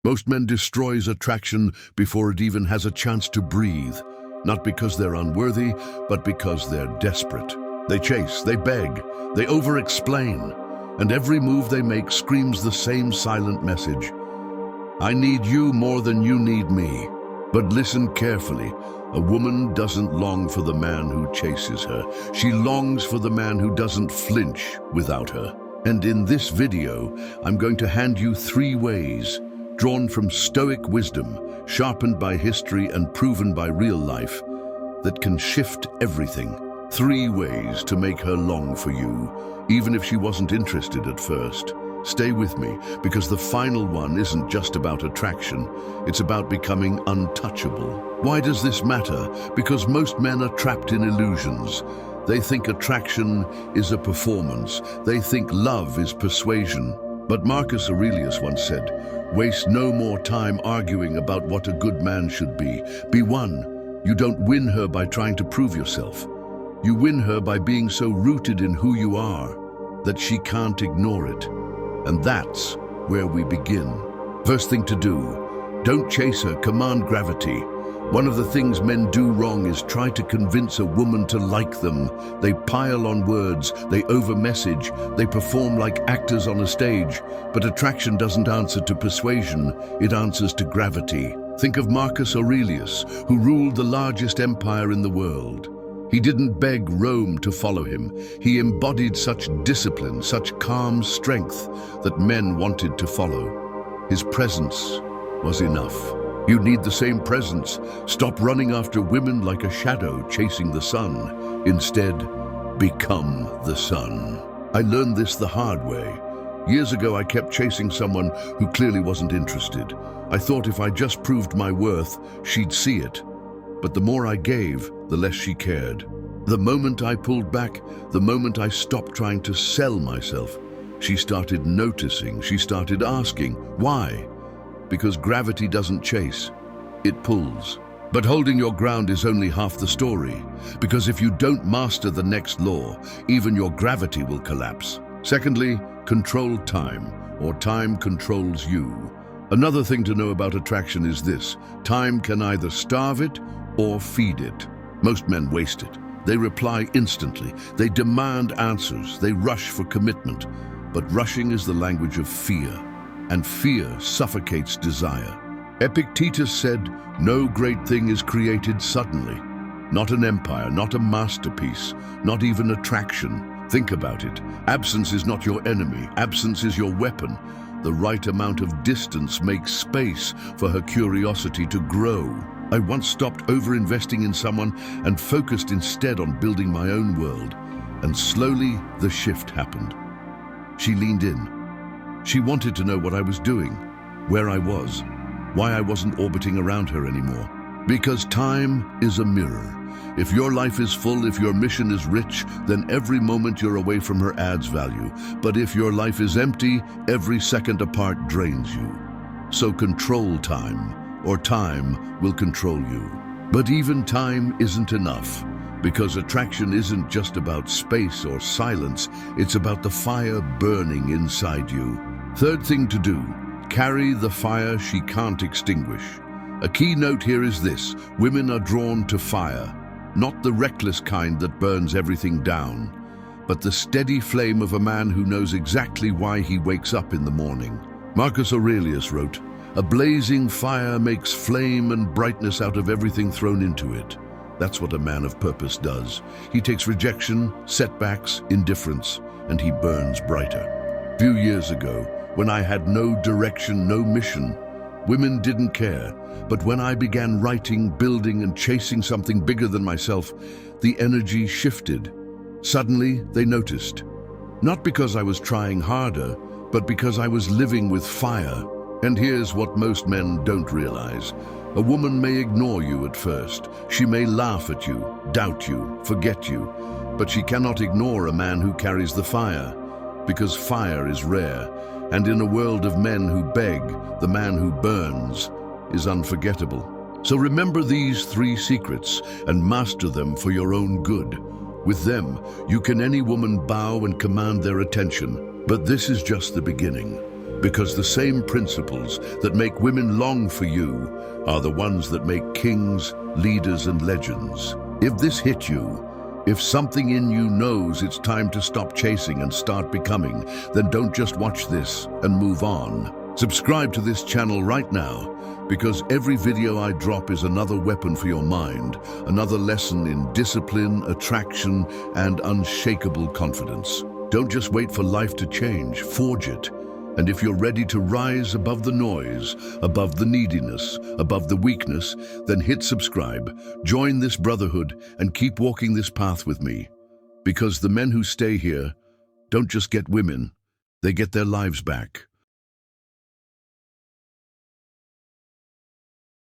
Most men destroys attraction before it even has a chance to breathe, not because they're unworthy, but because they're desperate. They chase, they beg, they over-explain, and every move they make screams the same silent message. I need you more than you need me. But listen carefully. A woman doesn't long for the man who chases her. She longs for the man who doesn't flinch without her. And in this video, I'm going to hand you 3 ways, drawn from Stoic wisdom, sharpened by history and proven by real life, that can shift everything. 3 ways to make her long for you, even if she wasn't interested at first. Stay with me, because the final one isn't just about attraction, it's about becoming untouchable. Why does this matter? Because most men are trapped in illusions. They think attraction is a performance. They think love is persuasion. But Marcus Aurelius once said, "Waste no more time arguing about what a good man should be. Be one. You don't win her by trying to prove yourself. You win her by being so rooted in who you are that she can't ignore it." And that's where we begin. First thing to do, don't chase her, command gravity. One of the things men do wrong is try to convince a woman to like them. They pile on words, they over-message, they perform like actors on a stage. But attraction doesn't answer to persuasion, it answers to gravity. Think of Marcus Aurelius, who ruled the largest empire in the world. He didn't beg Rome to follow him. He embodied such discipline, such calm strength, that men wanted to follow. His presence was enough. You need the same presence. Stop running after women like a shadow chasing the sun. Instead, become the sun. I learned this the hard way. Years ago, I kept chasing someone who clearly wasn't interested. I thought if I just proved my worth, she'd see it. But the more I gave, the less she cared. The moment I pulled back, the moment I stopped trying to sell myself, she started noticing, she started asking, why? Because gravity doesn't chase, it pulls. But holding your ground is only half the story, because if you don't master the next law, even your gravity will collapse. Secondly, control time, or time controls you. Another thing to know about attraction is this: time can either starve it or feed it. Most men waste it. They reply instantly. They demand answers. They rush for commitment. But rushing is the language of fear, and fear suffocates desire. Epictetus said, "No great thing is created suddenly." Not an empire, not a masterpiece, not even attraction. Think about it. Absence is not your enemy. Absence is your weapon. The right amount of distance makes space for her curiosity to grow. I once stopped over-investing in someone and focused instead on building my own world. And slowly, the shift happened. She leaned in. She wanted to know what I was doing, where I was, why I wasn't orbiting around her anymore. Because time is a mirror. If your life is full, if your mission is rich, then every moment you're away from her adds value. But if your life is empty, every second apart drains you. So control time, or time will control you. But even time isn't enough, because attraction isn't just about space or silence, it's about the fire burning inside you. Third thing to do, carry the fire she can't extinguish. A key note here is this: women are drawn to fire, not the reckless kind that burns everything down, but the steady flame of a man who knows exactly why he wakes up in the morning. Marcus Aurelius wrote, "A blazing fire makes flame and brightness out of everything thrown into it." That's what a man of purpose does. He takes rejection, setbacks, indifference, and he burns brighter. A few years ago, when I had no direction, no mission, women didn't care. But when I began writing, building, and chasing something bigger than myself, the energy shifted. Suddenly, they noticed. Not because I was trying harder, but because I was living with fire. And here's what most men don't realize. A woman may ignore you at first. She may laugh at you, doubt you, forget you. But she cannot ignore a man who carries the fire, because fire is rare. And in a world of men who beg, the man who burns is unforgettable. So remember these 3 secrets and master them for your own good. With them, you can any woman bow and command their attention. But this is just the beginning. Because the same principles that make women long for you are the ones that make kings, leaders, and legends. If this hit you, if something in you knows it's time to stop chasing and start becoming, then don't just watch this and move on. Subscribe to this channel right now, because every video I drop is another weapon for your mind, another lesson in discipline, attraction, and unshakable confidence. Don't just wait for life to change, forge it. And if you're ready to rise above the noise, above the neediness, above the weakness, then hit subscribe, join this brotherhood, and keep walking this path with me. Because the men who stay here don't just get women, they get their lives back.